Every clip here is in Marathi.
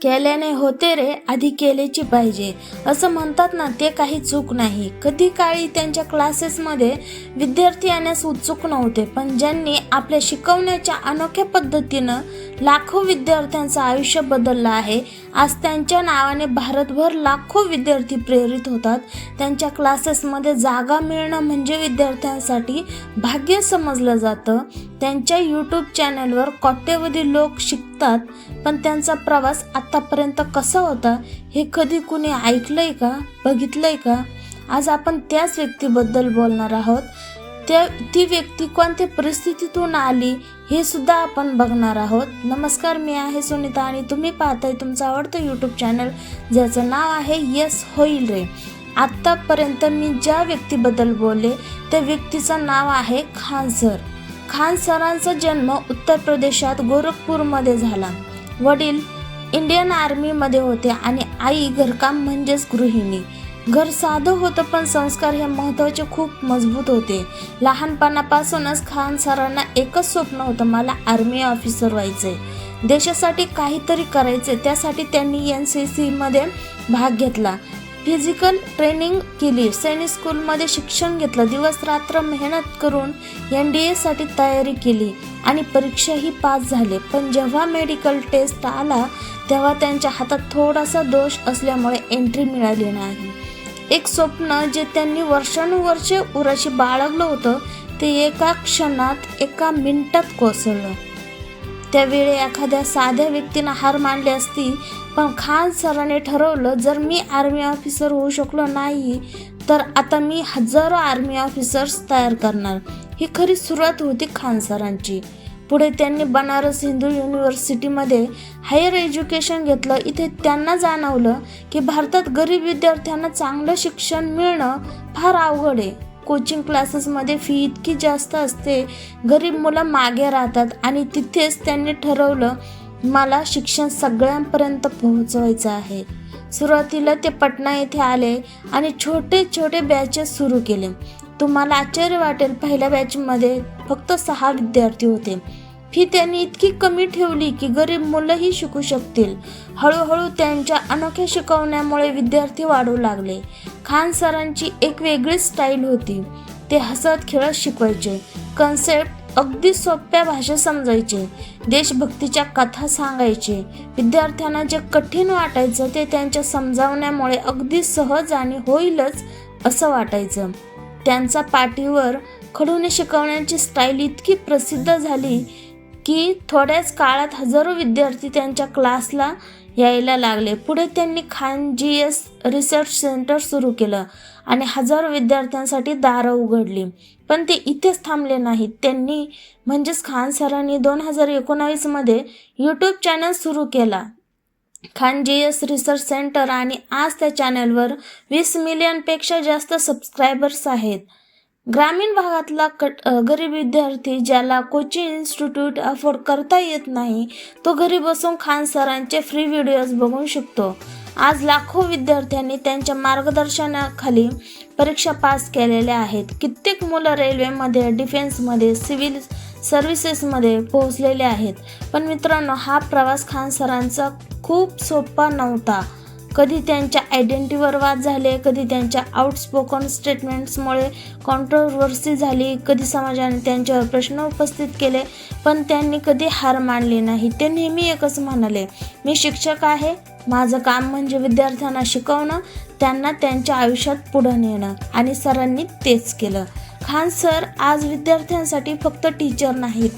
केल्याने होते रे, आधी केलेची पाहिजे असं म्हणतात ना, ते काही चूक नाही. कधी काळी त्यांच्या क्लासेसमध्ये विद्यार्थी येण्यास उत्सुक नव्हते, पण ज्यांनी आपल्या शिकवण्याच्या अनोख्या पद्धतीनं लाखो विद्यार्थ्यांचं आयुष्य बदललं आहे. आज त्यांच्या नावाने भारतभर लाखो विद्यार्थी प्रेरित होतात. त्यांच्या क्लासेसमध्ये जागा मिळणं म्हणजे विद्यार्थ्यांसाठी भाग्य समजलं जातं. त्यांच्या यूट्यूब चॅनलवर कोट्यवधी लोक शिकतात, पण त्यांचा प्रवास आतापर्यंत कसा होता हे कधी कुणी ऐकलंय का, बघितलंय का? आज आपण त्याच व्यक्तीबद्दल बोलणार आहोत. ती व्यक्ती कोणत्या परिस्थितीतून आली हे सुद्धा आपण बघणार आहोत. नमस्कार, मी आहे सुनीता आणि तुम्ही पाहताय तुमचं आवडतं यूट्यूब चॅनल, ज्याचं नाव आहे यस होईल रे. आत्तापर्यंत मी ज्या व्यक्तीबद्दल बोलले त्या व्यक्तीचं नाव आहे खान सर. खान सरांचा जन्म उत्तर प्रदेशात गोरखपूरमध्ये झाला. वडील इंडियन आर्मीमध्ये होते आणि आई घरकाम म्हणजेच गृहिणी. घर साधं होतं, पण संस्कार हे महत्त्वाचे, खूप मजबूत होते. लहानपणापासूनच खान सरांना एकच स्वप्न होतं, मला आर्मी ऑफिसर व्हायचंय, देशासाठी काहीतरी करायचे. त्यासाठी त्यांनी NCC मध्ये भाग घेतला, फिजिकल ट्रेनिंग केली, सैनिक स्कूलमध्ये शिक्षण घेतलं, दिवस रात्र मेहनत करून NDA साठी तयारी केली आणि परीक्षाही पास झाले. पण जेव्हा मेडिकल टेस्ट आला तेव्हा त्यांच्या हातात थोडासा दोष असल्यामुळे एंट्री मिळाली नाही. एक स्वप्न जे त्यांनी वर्षानुवर्षे उराशी बाळगलं होतं ते एका क्षणात, एका मिनिटात कोसळलं. त्यावेळी एखाद्या साध्या व्यक्तीनं हार मानली असती, पण खान सरांनी ठरवलं, जर मी आर्मी ऑफिसर होऊ शकलो नाही तर आता मी हजारो आर्मी ऑफिसर्स तयार करणार. ही खरी सुरुवात होती खान सरांची. पुढे त्यांनी बनारस हिंदू युनिव्हर्सिटीमध्ये हायर एज्युकेशन घेतलं. इथे त्यांना जाणवलं की भारतात गरीब विद्यार्थ्यांना चांगलं शिक्षण मिळणं फार अवघड आहे. कोचिंग क्लासेसमध्ये फी इतकी जास्त असते, गरीब मुलं मागे राहतात आणि तिथेच त्यांनी ठरवलं, मला शिक्षण सगळ्यांपर्यंत पोहोचवायचं आहे. सुरुवातीला ते पटना येथे आले आणि छोटे छोटे बॅचेस सुरू केले. तुम्हाला आश्चर्य वाटेल, पहिल्या बॅचमध्ये फक्त 6 विद्यार्थी होते. फी त्यांनी इतकी कमी ठेवली की गरीब मुलंही शिकू शकतील. हळूहळू त्यांच्या अनोख्या शिकवण्यामुळे विद्यार्थी वाढू लागले. खान सरांची एक वेगळीच स्टाईल होती. ते हसत खेळत शिकवायचे, कन्सेप्ट अगदी सोप्या भाषेत समजायचे, देशभक्तीच्या कथा सांगायचे. विद्यार्थ्यांना जे कठीण वाटायचं ते त्यांच्या समजावण्यामुळे अगदी सहज आणि होईलच असं वाटायचं. त्यांचा पाठीवर खडूने शिकवण्याची स्टाईल इतकी प्रसिद्ध झाली की थोड्याच काळात हजारो विद्यार्थी त्यांच्या क्लासला यायला लागले. पुढे त्यांनी खान GS रिसर्च सेंटर सुरू केलं आणि हजारो विद्यार्थ्यांसाठी दारं उघडली. पण ते इथेच थांबले नाहीत. त्यांनी म्हणजेच खान सरांनी 2019 मध्ये यूट्यूब चॅनल सुरू केला, खान GS रिसर्च सेंटर, आणि आज त्या चॅनलवर 20 मिलियनपेक्षा जास्त सबस्क्रायबर्स आहेत. ग्रामीण भागातला गरीब विद्यार्थी ज्याला कोचिंग इन्स्टिट्यूट अफोर्ड करता येत नाही, तो घरी बसून खान सरांचे फ्री व्हिडिओज बघू शकतो. आज लाखो विद्यार्थ्यांनी त्यांच्या मार्गदर्शनाखाली परीक्षा पास केलेल्या आहेत. कित्येक मुलं रेल्वेमध्ये, डिफेन्समध्ये, सिव्हिल सर्व्हिसेसमध्ये पोहोचलेले आहेत. पण मित्रांनो, हा प्रवास खान सरांचा खूप सोपा नव्हता. कधी त्यांच्या आयडेंटिटीवर वाद झाले, कधी त्यांच्या आउटस्पोकन स्टेटमेंट्समुळे कॉन्ट्रोवर्सी झाली, कधी समाजाने त्यांच्यावर प्रश्न उपस्थित केले, पण त्यांनी कधी हार मानली नाही. ते नेहमी एकच म्हणाले, मी शिक्षक आहे, माझं काम म्हणजे विद्यार्थ्यांना शिकवणं, त्यांना त्यांच्या आयुष्यात पुढे नेणं, आणि सरांनी तेच केलं. खान सर आज विद्यार्थ्यांसाठी फक्त टीचर नाहीत,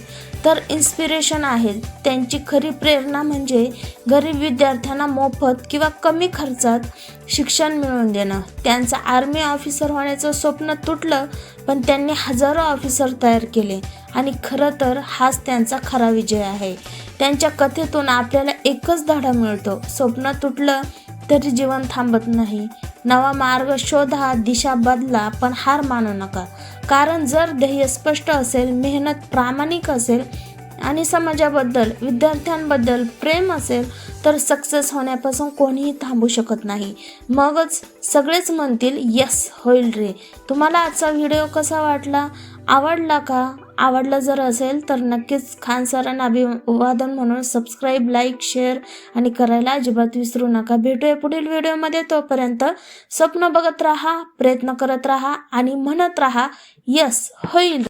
तर इन्स्पिरेशन आहेत. त्यांची खरी प्रेरणा म्हणजे गरीब विद्यार्थ्यांना मोफत किंवा कमी खर्चात शिक्षण मिळवून देणं. त्यांचं आर्मी ऑफिसर होण्याचं स्वप्न तुटलं, पण त्यांनी हजारो ऑफिसर तयार केले आणि खरं तर हाच त्यांचा खरा विजय आहे. त्यांच्या कथेतून आपल्याला एकच धडा मिळतो, स्वप्न तुटलं तरी जीवन थांबत नाही. नवा मार्ग शोधा, दिशा बदला, पण हार मानू नका. कारण जर ध्येय स्पष्ट असेल, मेहनत प्रामाणिक असेल आणि समाजाबद्दल, विद्यार्थ्यांबद्दल प्रेम असेल, तर सक्सेस होण्यापासून कोणीही थांबू शकत नाही. मगच सगळेच म्हणतील यस होईल रे. तुम्हाला आजचा व्हिडिओ कसा वाटला? आवडला का? आवडलं जर असेल तर नक्कीच खान सरांना अभिवादन म्हणून सबस्क्राईब, लाईक, शेअर आणि करायला अजिबात विसरू नका. भेटूया पुढील व्हिडिओमध्ये. तोपर्यंत स्वप्न बघत राहा, प्रयत्न करत राहा आणि म्हणत राहा, यस होईल.